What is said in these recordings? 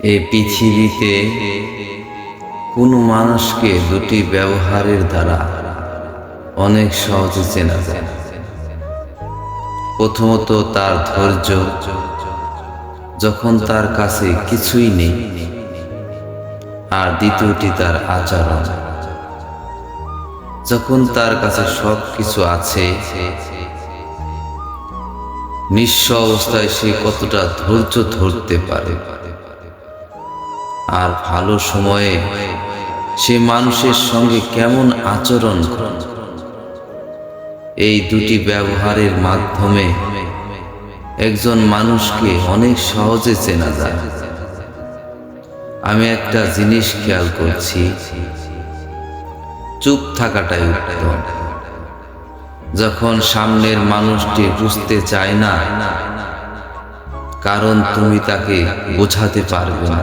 এই পৃথিবীতে কোনো মানুষকে দুটি ব্যবহারের দ্বারা অনেক সহজে চেনা যায়। প্রথমত তার ধৈর্য, যখন তার কাছে কিছুই নেই, আর দ্বিতীয়টি তার আচরণ, যখন তার কাছে সব কিছু আছে। নিঃস্ব অবস্থায় সে কতটা ধৈর্য ধরতে পারে, আর ভালো সময়ে সে মানুষের সঙ্গে কেমন আচরণ করে। এই দুটি ব্যবহারের মাধ্যমে একজন মানুষকে অনেক সহজে চেনা যায়। আমি একটা জিনিস খেয়াল করছি, চুপ থাকাটাই উত্তম। যখন সামনের মানুষটি বুঝতে চায় না, কারণ তুমি তাকে বোঝাতে পারবে না,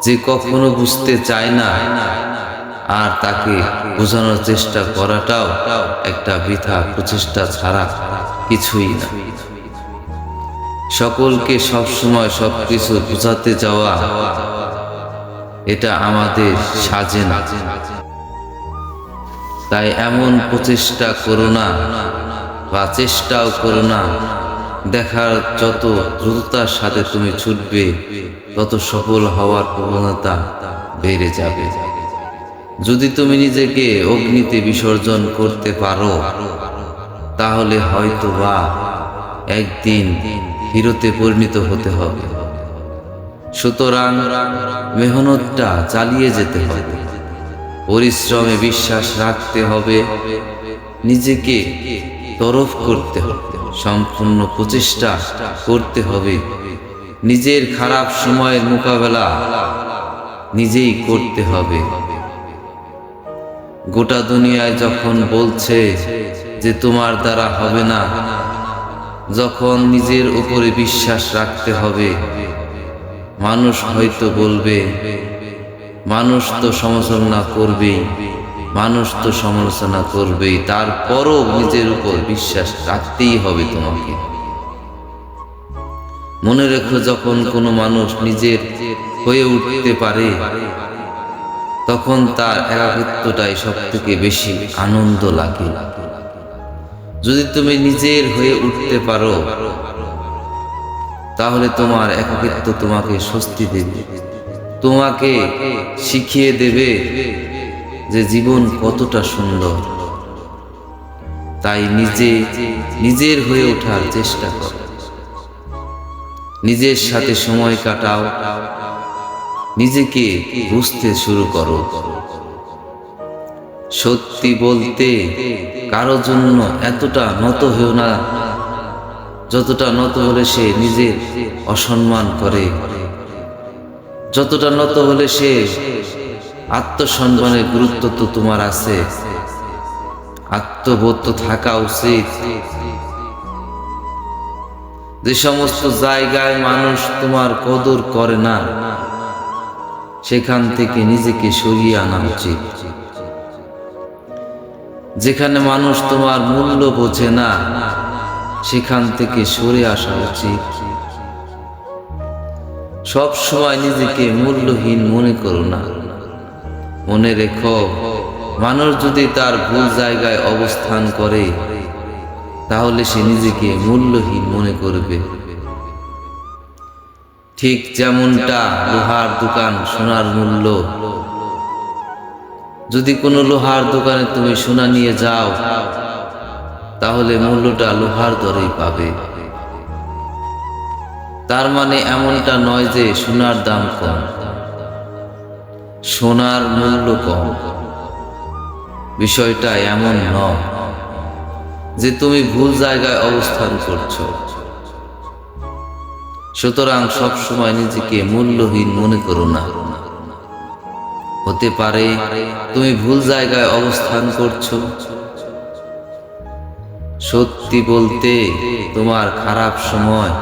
যে কখনো বুঝতে চায় না, আর তাকে বোঝানোর চেষ্টা করাটাও একটা বৃথা প্রচেষ্টা ছাড়া কিছুই না। সকলকে সবসময় সবকিছু বোঝাতে যাওয়া, এটা আমাদের সাজে না। তাই এমন প্রচেষ্টা করো না, বা চেষ্টাও করো না। দেখার যত দ্রুততার সাথে তুমি ছুটবে, তত সফল হওয়ার প্রবণতা বেড়ে যাবে। যদি তুমি নিজেকে অগ্নিতে বিসর্জন করতে পারো, তাহলে হয়তো বা একদিন হিরোতে পরিণত হতে হবে। সুতরাং মেহনতটা চালিয়ে যেতে হবে, পরিশ্রমে বিশ্বাস রাখতে হবে, নিজেকে তরফ করতে হবে, সম্পূর্ণ প্রচেষ্টা করতে হবে। নিজের খারাপ সময়ের মোকাবেলা নিজেই করতে হবে। গোটা দুনিয়ায় যখন বলছে যে তোমার দ্বারা হবে না, যখন নিজের উপরে বিশ্বাস রাখতে হবে। মানুষ হয়তো বলবে, মানুষ তো সমালোচনা করবেই, মানুষ তো সমালোচনা করবেই, তারপরও নিজের উপর বিশ্বাস রাখতেই হবে তোমাকে। মনে রেখো, যখন কোনো মানুষ নিজের হয়ে উঠতে পারে, তখন তার একাকিত্বটাই সব থেকে বেশি আনন্দ লাগে। যদি তুমি নিজের হয়ে উঠতে পারো, তাহলে তোমার একাকিত্ব তোমাকে স্বস্তি দেবে, তোমাকে শিখিয়ে দেবে যে জীবন কতটা সুন্দর। তাই নিজের হয়ে ওঠার চেষ্টা করো, নিজের সাথে সময় কাটাও, নিজেকে বুঝতে শুরু করো। সত্যি বলতে কারো জন্য এতটা নত হও না, যতটা নত হলে সে নিজের অসম্মান করে, যতটা নত হলে সে আত্মসম্মানের গুরুত্ব তো তোমার আছে, আত্মবোধ তো থাকা উচিত। যে সমস্ত জায়গায় মানুষ তোমার কদর করে না, সেখান থেকে নিজেকে সরিয়ে আনা উচিত। যেখানে মানুষ তোমার মূল্য বোঝে না, সেখান থেকে সরে আসা উচিত। সব সময় নিজেকে মূল্যহীন মনে করো না। মনে রেখো, মানুষ যদি তার ভুল জায়গায় অবস্থান করে, তাহলে সে নিজেকে মূল্যহীন মনে করবে। ঠিক যেমনটা লোহার দোকান, সোনার মূল্য। যদি কোনো লোহার দোকানে তুমি সোনা নিয়ে যাও, তাহলে মূল্যটা লোহার দরেই পাবে। তার মানে এমনটা নয় যে সোনার দাম কম, সোনার মূল্য কম। বিষয়টা এমন নয় যে তুমি ভুল জায়গায় অবস্থান করছো। সুতরাং সবসময় নিজেকে মূল্যহীন মনে করো না। হতে পারে তুমি ভুল জায়গায় অবস্থান করছো। সত্যি বলতে তোমার খারাপ সময়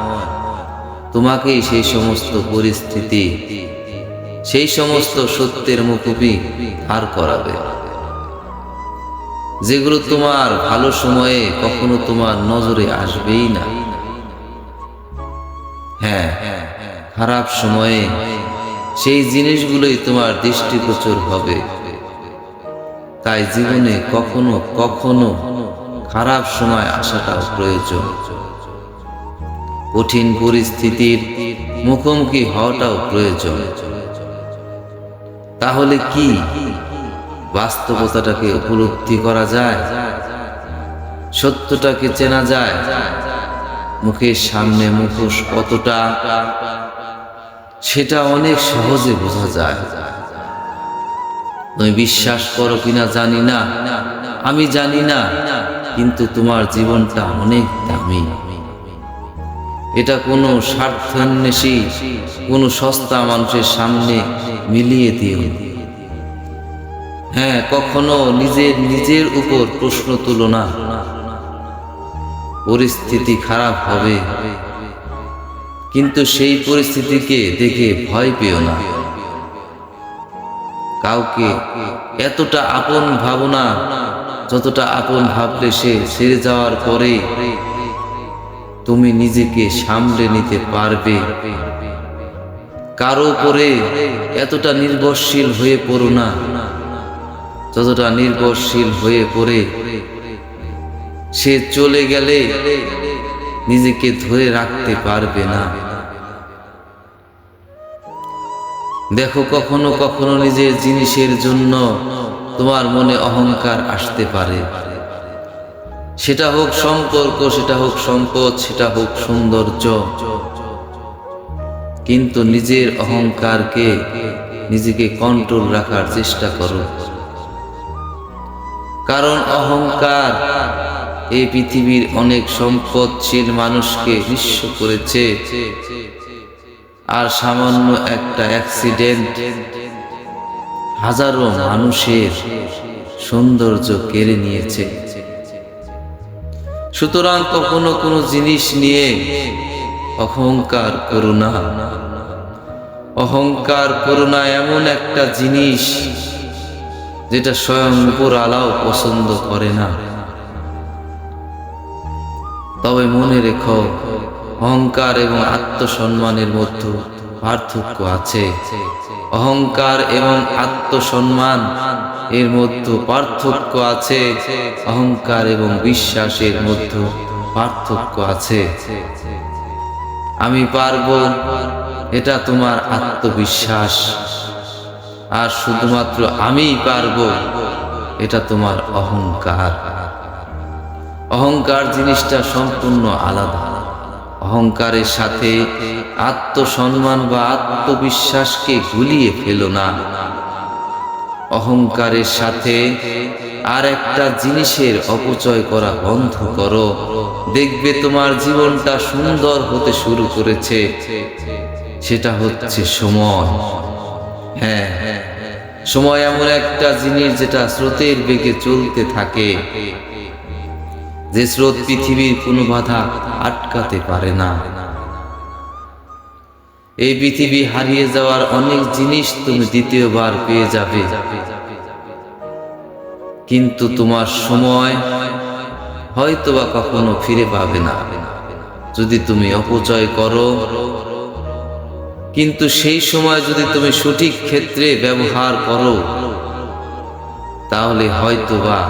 তোমাকেই সেই সমস্ত পরিস্থিতি, সেই সমস্ত সত্যের মুখোমুখি আর করাবে, যেগুলো তোমার ভালো সময়ে কখনো তোমার নজরে আসবেই না। হ্যাঁ, খারাপ সময়ে সেই জিনিসগুলোই তোমার দৃষ্টিগোচর হবে। তাই জীবনে কখনো কখনো খারাপ সময় আসাটাও প্রয়োজন, কঠিন পরিস্থিতির মুখোমুখি হওয়াটাও প্রয়োজন। তাহলে কি বাস্তবতাটাকে উপলব্ধি করা যায়, সত্যটাকে চেনা যায়। মুখের সামনে মুখোশ কতটা, সেটা অনেক সহজে বোঝা যায়। তুমি বিশ্বাস করো কিনা জানি না, আমি জানি না, কিন্তু তোমার জীবনটা অনেক দামি। এটা কোনো স্বার্থান্বেষী, কোনো সস্তা মানুষের সামনে মিলিয়ে দিও। হ্যাঁ, কখনো নিজের উপর প্রশ্ন তুলো না। পরিস্থিতি খারাপ হবে, কিন্তু সেই পরিস্থিতিকে দেখে ভয় পেও না। কাউকে এতটা আপন ভাবো না যতটা আপন ভাবলে সে ছেড়ে যাওয়ার পরে তুমি নিজেকে সামলে নিতে পারবে। কারো উপরে এতটা নির্ভরশীল হয়ে পড়ো না যতটা নির্ভরশীল হয়ে পড়ে সে চলে গেলে নিজেকে ধরে রাখতে পারবে না। দেখো, কখনো কখনো নিজের জিনিসের জন্য তোমার মনে অহংকার আসতে পারে। সেটা হোক সম্পর্ক, সেটা হোক সম্পদ, সেটা হোক সৌন্দর্য, কিন্তু নিজের অহংকারকে নিজেকে কন্ট্রোল রাখার চেষ্টা করো। কারণ অহংকার এই পৃথিবীর অনেক সম্পদশীল মানুষকে নিঃস্ব করেছে, আর সামান্য একটা অ্যাক্সিডেন্ট হাজারো মানুষের সৌন্দর্য কেড়ে নিয়েছে। সুতরাং কখনো কোনো জিনিস নিয়ে অহংকার করো না। অহংকার করো না এমন একটা জিনিস যেটা স্বয়ং উপরওয়ালাও পছন্দ করে না। তবে মনে রেখো, অহংকার এবং আত্মসম্মানের মধ্যে পার্থক্য আছে। অহংকার এবং আত্মসম্মান এর মধ্যে পার্থক্য আছে। অহংকার এবং বিশ্বাসের মধ্যে পার্থক্য আছে। আমি পারবো, এটা তোমার আত্মবিশ্বাস, আর শুধুমাত্র আমিই পারবো, এটা তোমার অহংকার। অহংকার জিনিসটা সম্পূর্ণ আলাদা। অহংকারের সাথে আত্মসম্মান বা আত্মবিশ্বাসকে গুলিয়ে ফেলো না। অহংকারের সাথে আর একটা জিনিসের অপচয় করা বন্ধ করো। দেখবে তোমার জীবনটা সুন্দর হতে শুরু করেছে। সেটা হচ্ছে সময়। হ্যাঁ, সময় এমন একটা জিনিস যেটা স্রোতের বেগে চলতে থাকে, যে স্রোত পৃথিবীর কোনো বাধা আটকাতে পারে না। এই পৃথিবী হারিয়ে যাওয়ার অনেক জিনিস তুমি দ্বিতীয়বার পেয়ে যাবে, কিন্তু তোমার সময় হয়তোবা কখনো ফিরে পাবে না যদি তুমি অপচয় করো। কিন্তু সেই সময় যদি তুমি সঠিক ক্ষেত্রে ব্যবহার করো, তাহলে হয়তোবা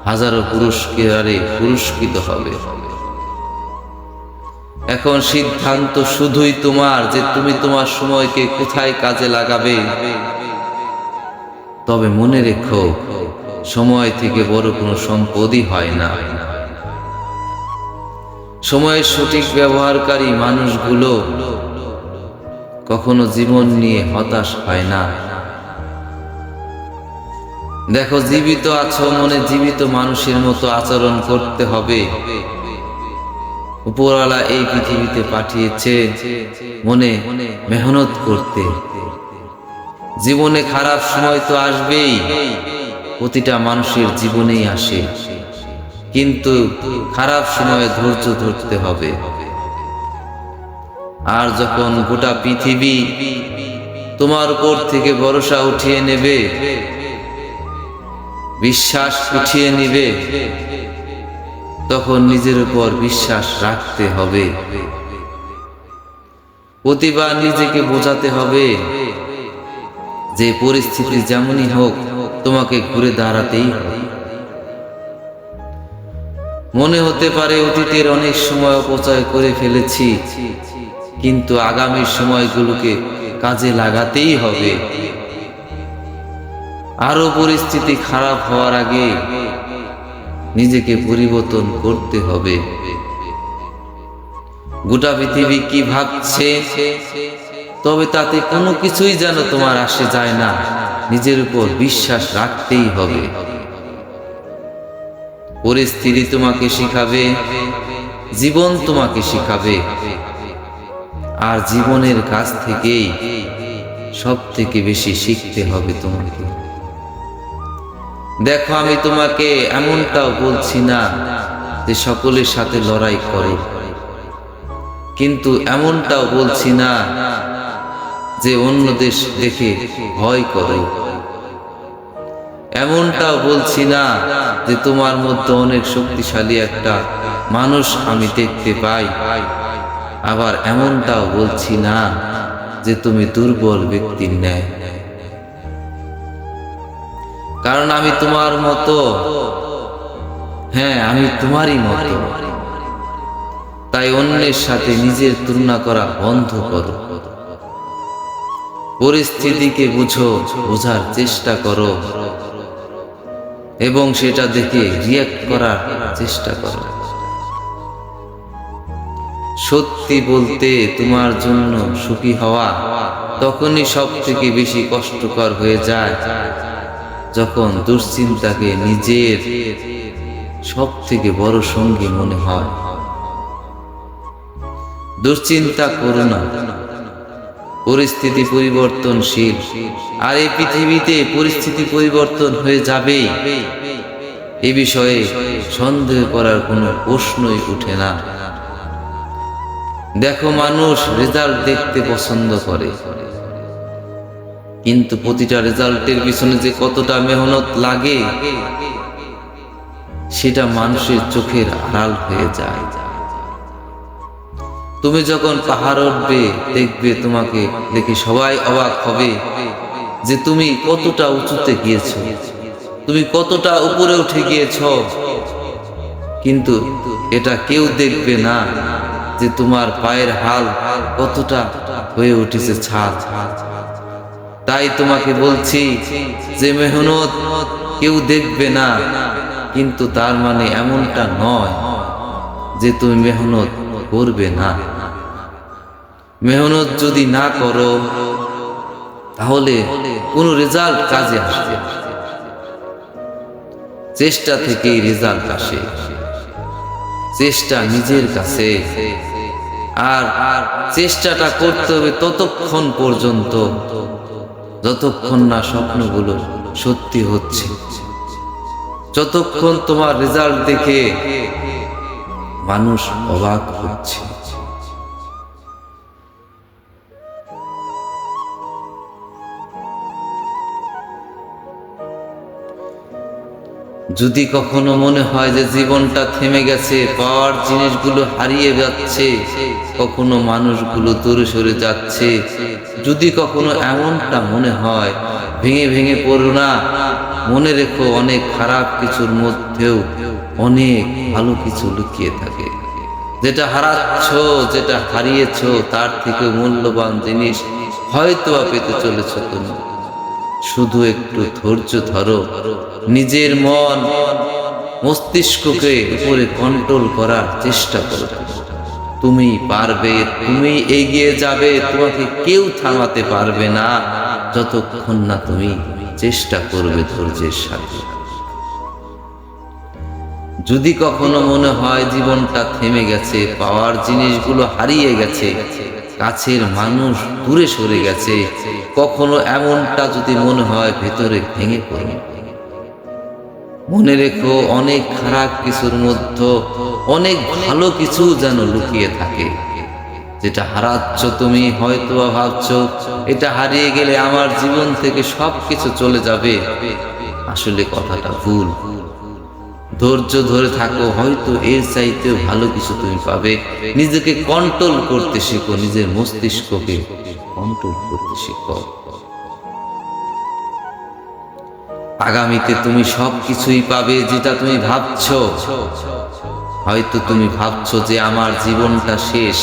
হাজারো পুরস্কারে পুরস্কৃত হবে। এখন সিদ্ধান্ত শুধুই তোমার যে তুমি তোমার সময়কে কোথায় কাজে লাগাবে। তবে মনে রেখো, সময় থেকে বড় কোনো সম্পদই হয় না। সময়ের সঠিক ব্যবহারকারী মানুষগুলো কখনো জীবন নিয়ে হতাশ হয় না। দেখো, জীবিত আছো মনে জীবিত মানুষের মতো আচরণ করতে হবে। উপরওয়ালা এই পৃথিবীতে পাঠিয়েছে মনে মেহনত করতে। জীবনে খারাপ সময় তো আসবেই, প্রতিটা মানুষের জীবনেই আসে, কিন্তু খারাপ সময়ে ধৈর্য ধরতে হবে। আর যখন গোটা পৃথিবী তোমার উপর থেকে ভরসা উঠিয়ে নেবে, বিশ্বাস উঠিয়ে নিবে, তখন নিজের উপর বিশ্বাস রাখতে হবে। প্রতিবার নিজেকে বোঝাতে হবে যে পরিস্থিতি যেমনই হোক তোমাকে ঘুরে দাঁড়াতেই হবে। মনে হতে পারে অতীতের অনেক সময় অপচয় করে ফেলেছি, কিন্তু আগামীর সময়গুলোকে কাজে লাগাতেই হবে। আরো পরিস্থিতি খারাপ হওয়ার আগে নিজেকে পরিবর্তন করতে হবে। গোটা পৃথিবী কি ভাবছে তবে তাতে কোনো কিছুই যেন তোমার আসে যায় না। নিজের উপর বিশ্বাস রাখতেই হবে। পরিস্থিতি তোমাকে শিখাবে, জীবন তোমাকে শিখাবে, আর জীবনের কাছ থেকেই সব থেকে বেশি শিখতে হবে তোমাকে। দেখো, আমি তোমাকে এমনটাও বলছি না যে সকলের সাথে লড়াই করো, কিন্তু এমনটাও বলছি না যে অন্য দেশ দেখে ভয় করো। এমনটাও বলছি না যে তোমার মধ্যে অনেক শক্তিশালী একটা মানুষ আমি দেখতে পাই। আবার এমনটাও বলছি না যে তুমি দুর্বল ব্যক্তির ন্যায়। কারণ আমি তোমার মতো, হ্যাঁ আমি তোমারই মতো। তাই অন্যের সাথে নিজের তুলনা করা বন্ধ করো। পরিস্থিতিকে বুঝো, বোঝার চেষ্টা করো এবং সেটা দেখে রিঅ্যাক্ট করার চেষ্টা করো। সত্যি বলতে তোমার জন্য সুখী হওয়া তখনই সব থেকে বেশি কষ্টকর হয়ে যায় যখন দুশ্চিন্তাকে নিজের সব থেকে বড় সঙ্গী মনে হয়। দুশ্চিন্তা করো না, পরিস্থিতি পরিবর্তনশীল, আর এই পৃথিবীতে পরিস্থিতি পরিবর্তন হয়ে যাবেই। এ বিষয়ে সন্দেহ করার কোনো প্রশ্নই উঠে না। দেখো, মানুষ রেজাল্ট দেখতে পছন্দ করে, কিন্তু প্রতিটা রেজাল্টের পিছনে যে কতটা মেহনত লাগে সেটা মানুষের চোখের আড়াল হয়ে যায়। তুমি যখন পাহাড় উঠবে দেখবে তোমাকে দেখে সবাই অবাক হবে যে তুমি কতটা উঁচুতে গিয়েছো, তুমি কতটা উপরে উঠে গিয়েছো। কিন্তু এটা কেউ দেখবে না যে তোমার পায়ের হাল কতটা হয়ে উঠেছে ছাদ। তাই তোমাকে বলছি যে মেহনত কেউ দেখবে না, কিন্তু তার মানে এমনটা নয় যে তুমি মেহনত করবে না। মেহনত যদি না করো তাহলে কোনো রেজাল্ট কাজে আসবে। চেষ্টা থেকেই রেজাল্ট আসে, চেষ্টা নিজের কাছে। আর চেষ্টাটা করতে হবে ততক্ষণ পর্যন্ত যতক্ষণ না স্বপ্নগুলো সত্যি হচ্ছে, যতক্ষণ তোমার রেজাল্ট দেখে মানুষ অবাক হচ্ছে। যদি কখনো মনে হয় যে জীবনটা থেমে গেছে, পাওয়ার জিনিসগুলো হারিয়ে যাচ্ছে, কখনো মানুষগুলো দূরে সরে যাচ্ছে, যদি কখনো এমনটা মনে হয়, ভেঙে ভেঙে পড়ো না। মনে রেখো, অনেক খারাপ কিছুর মধ্যেও অনেক ভালো কিছু লুকিয়ে থাকে। যেটা হারাচ্ছ, যেটা হারিয়েছ, তার থেকে মূল্যবান জিনিস হয়তো পেতে চলেছ তুমি। শুধু একটু ধৈর্য ধরো, নিজের মন মস্তিষ্ককে উপরে কন্ট্রোল করার চেষ্টা করো। তুমি পারবে, তুমি এগিয়ে যাবে, তোমাকে কেউ থামাতে পারবে না যতক্ষণ না তুমি চেষ্টা করবে ধৈর্যের সাথে। যদি কখনো মনে হয় জীবনটা থেমে গেছে, পাওয়ার জিনিসগুলো হারিয়ে গেছে, কাছের মানুষ দূরে সরে গেছে, কখনো এমনটা যদি মনে হয় ভেতরে ভেঙে পড়ে, মনে রেখো অনেক খারাপ কিছুর মধ্যে অনেক ভালো কিছু যেন লুকিয়ে থাকে। যেটা হারাচ্ছ তুমি, হয়তো ভাবছো এটা হারিয়ে গেলে আমার জীবন থেকে সবকিছু চলে যাবে। আসলে কথাটা ভুল। ধৈর্য ধরে থাকো, হয়তো এর চাইতেও ভালো কিছু তুমি পাবে। নিজেকে কন্ট্রোল করতে শিখো, নিজের মস্তিষ্ককে কন্ট্রোল করতে শিখো। আগামীতে তুমি সবকিছুই পাবে যেটা তুমি ভাবছো। হয়তো তুমি ভাবছো যে আমার জীবনটা শেষ,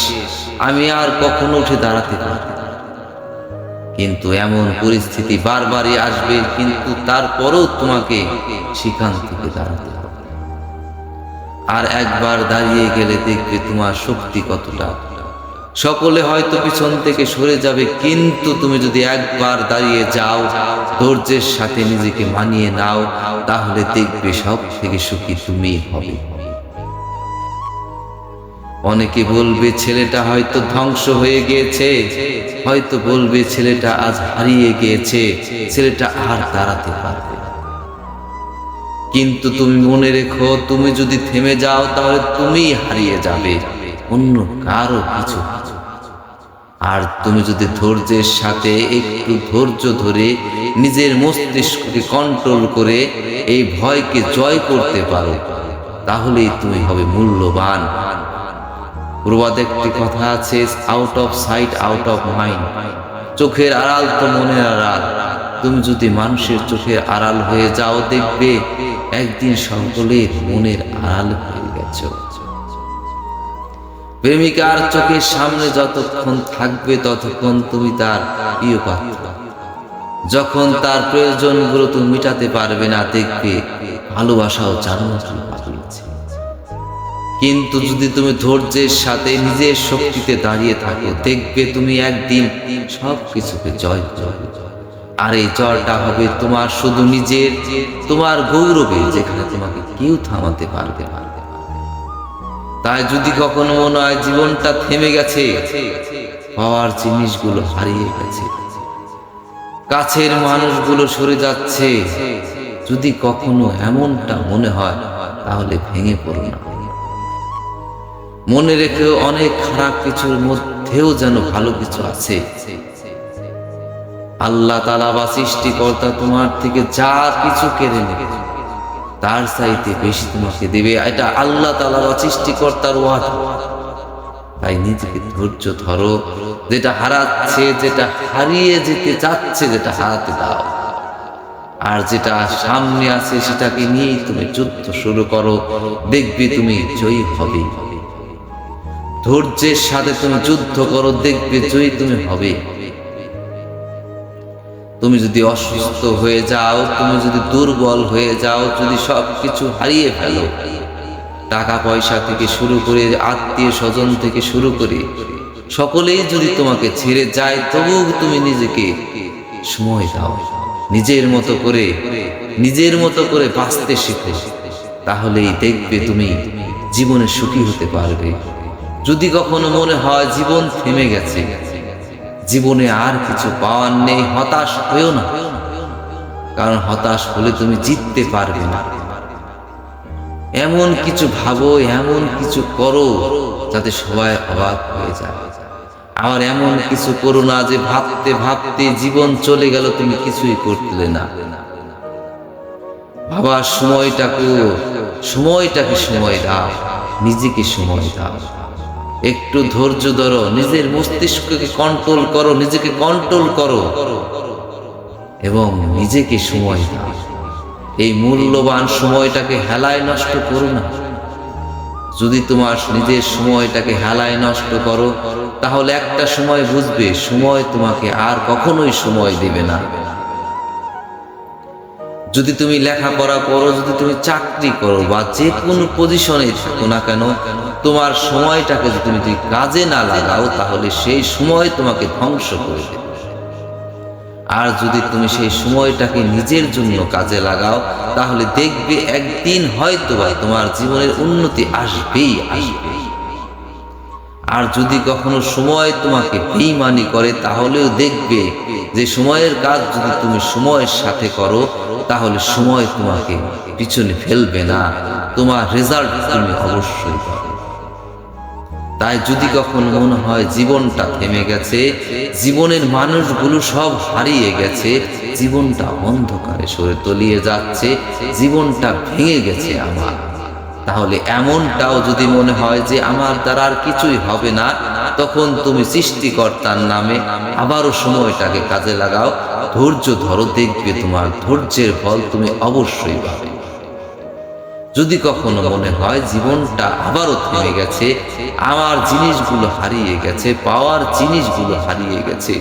আমি আর কখনো উঠে দাঁড়াতে পারবো না। কিন্তু এমন পরিস্থিতি বারবারই আসবে, কিন্তু তারপরেও তোমাকে সেখান থেকে দাঁড়াতে হবে। আর একবার দাঁড়িয়ে গেলে দেখবে তোমার শক্তি কতটা। সকলে হয়তো পিছন থেকে সরে যাবে, কিন্তু তুমি যদি একবার দাঁড়িয়ে যাও, ধৈর্যের সাথে নিজেকে মানিয়ে নাও, তাহলে দেখবে সব থেকে সুখী তুমিই হবে। অনেকে বলবে ছেলেটা হয়তো ধ্বংস হয়ে গিয়েছে, হয়তো বলবে ছেলেটা আজ হারিয়ে গিয়েছে, ছেলেটা আর দাঁড়াতে পারবে না। কিন্তু তুমি মনে রেখো, তুমি যদি থেমে যাও তাহলে তুমিই হারিয়ে যাবে, অন্য কারো কিছু। আর তুমি যদি ধৈর্যের সাথে একটু ধৈর্য ধরে নিজের মস্তিষ্ককে কন্ট্রোল করে এই ভয়কে জয় করতে পারো, তাহলেই তুমি হবে মূল্যবান। প্রবাদে একটি কথা আছে, out of sight out of mind. চোখের আড়াল তো মনের আড়াল। তুমি যদি মানুষের চোখের আড়াল হয়ে যাও, দেখবে একদিন সকলের মনের আড়াল হয়ে গেছো। প্রেমিকার চোখের সামনে যতক্ষণ থাকবে ততক্ষণ তুমি তার প্রিয় পাত্র। যখন তার প্রয়োজনগুলো তুমি মেটাতে পারবে না, দেখবে ভালোবাসাও জান্নাতে পাঠিয়েছে। কিন্তু যদি তুমি ধৈর্যের সাথে নিজের শক্তিতে দাঁড়িয়ে থাকো, দেখবে তুমি একদিন সবকিছুকে জয় করবে। আর এই জয়টা হবে তোমার শুধু নিজের, তোমার গৌরবে, যেখানে তোমাকে কেউ থামাতে পারবে না। তাই যদি কখনো মনে হয় জীবনটা থেমে গেছে, পাওয়ার জিনিসগুলো হারিয়ে গেছে, কাছের মানুষগুলো সরে যাচ্ছে, যদি কখনো এমনটা মনে হয়, তাহলে ভেঙে পড়ো না। মনে রেখে অনেক খারাপ কিছুর মধ্যেও যেন ভালো কিছু আছে। আল্লাহ তাআলা বা সৃষ্টিকর্তা তোমার থেকে যা কিছু কেড়ে নেবে, তার চাইতে বেশি তোমাকে দেবে। এটা আল্লাহ তাআলা বা সৃষ্টিকর্তার ওয়াদা। তাই নিজেকে ধৈর্য ধরো। যেটা হারাচ্ছে, যেটা হারিয়ে যেতে চাচ্ছে, যেটা হারাতে দাও। আর যেটা সামনে আছে সেটাকে নিয়েই তুমি যুদ্ধ শুরু করো, দেখবে তুমি জয়ী হবে। ধৈর্যের সাথে তুমি যুদ্ধ করো, দেখবে জয়ী তুমি হবে। তুমি যদি অসুস্থ হয়ে যাও, তুমি যদি দুর্বল হয়ে যাও, যদি সবকিছু হারিয়ে ফেলো, টাকা পয়সা থেকে শুরু করে আত্মীয় স্বজন থেকে শুরু করে সকলেই যদি তোমাকে ছেড়ে যায়, তবুও তুমি নিজেকে সময় দাও। নিজের মতো করে বাঁচতে শিখো, তাহলেই দেখবে তুমি জীবনে সুখী হতে পারবে। যদি কখনো মনে হয় জীবন থেমে গেছে, জীবনে আর কিছু পাওয়ার নেই, হতাশ হয়েও না। কারণ হতাশ হলে তুমি জিততে পারবে না। এমন কিছু ভাবো, এমন কিছু করো যাতে সবাই অবাক হয়ে যায়। আবার এমন কিছু করো না যে ভাবতে ভাবতে জীবন চলে গেল, তুমি কিছুই করতে না। ভাবার সময়টাকে সময় দাও, নিজেকে সময় দাও। একটু ধৈর্য ধরো, নিজের মস্তিষ্ককে কন্ট্রোল করো, নিজেকে কন্ট্রোল করো এবং নিজেকে সময় দাও। এই মূল্যবান সময়টাকে হেলায় নষ্ট করো না। যদি তোমার নিজের সময়টাকে হেলায় নষ্ট করো, তাহলে একটা সময় বুঝবে সময় তোমাকে আর কখনোই সময় দিবে না। যদি তুমি লেখাপড়া করো, যদি তুমি চাকরি করো, বা যে কোনো পজিশনে থাকো না কেন, তোমার সময়টাকে যদি তুমি কাজে না লাগাও, তাহলে সেই সময় তোমাকে ধ্বংস করে দেবে। আর যদি তুমি সেই সময়টাকে নিজের জন্য কাজে লাগাও, তাহলে দেখবে একদিন হয়তো তোমার জীবনের উন্নতি আসবেই আসবে। আর যদি কখনো সময় তোমাকে বেঈমানি করে, তাহলেও দেখবে যে সময়ের কাজ যদি তুমি সময়ের সাথে করো, তাহলে সময় তোমাকে পিছনে ফেলবে না, তোমার রেজাল্ট তুমি অবশ্যই পাবে। তাই যদি কখনো মনে হয় জীবনটা থেমে গেছে, জীবনের মানুষগুলো সব হারিয়ে গেছে, জীবনটা অন্ধকারে সরে তলিয়ে যাচ্ছে, জীবনটা ভেঙে গেছে আমার, তাহলে এমনটাও যদি মনে হয় যে আমার দ্বারা আর কিছুই হবে না, তখন তুমি সৃষ্টিকর্তার নামে আবারও সময়টাকে কাজে লাগাও, ধৈর্য ধরো, দেখবে তোমার ধৈর্যের ফল তুমি অবশ্যই পাবে। যদি কখনো মনে হয় জীবনটা আবারও থেমে গেছে, আমার জিনিসগুলো হারিয়ে গেছে, পাওয়ার জিনিসগুলো হারিয়ে গেছে,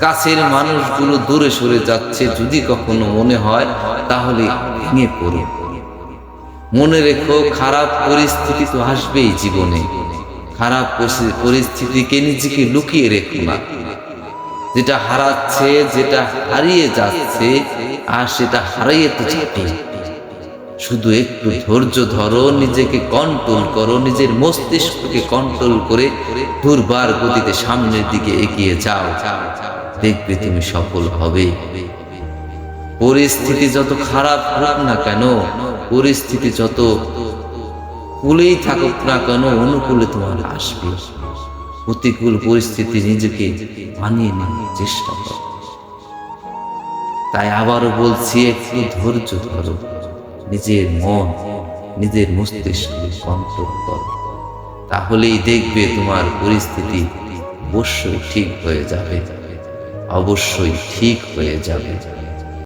কাছের মানুষগুলো দূরে সরে যাচ্ছে, যদি কখনো মনে হয়, তাহলে ভেঙে পড়ো। মনে রেখো, খারাপ পরিস্থিতি তো আসবেই জীবনে। খারাপ পরিস্থিতিকে নিজেকে লুকিয়ে রেখো না। যেটা হারাচ্ছে, যেটা হারিয়ে যাচ্ছে, আর সেটা হারিয়ে তো যাবে। শুধু একটু ধৈর্য ধরো, নিজেকে কন্ট্রোল করো, নিজের মস্তিষ্ককে কন্ট্রোল করে দুর্বার গতিতে সামনের দিকে এগিয়ে যাও, দেখবে তুমি সফল হবে। পরিস্থিতি যত খারাপ হোক না কেন, পরিস্থিতি যত কূলেই থাকুক না কেন, অনুকূলে তোমার আসবে। প্রতিকূল পরিস্থিতি নিজেকে মানিয়ে নেওয়ার চেষ্টা করো। তাই আবারও বলছি, একটু ধৈর্য ধরো, নিজের মন, নিজের মস্তিষ্ককে কন্ট্রোল করো, তাহলেই দেখবে তোমার পরিস্থিতি অবশ্যই ঠিক হয়ে যাবে, অবশ্যই ঠিক হয়ে যাবে।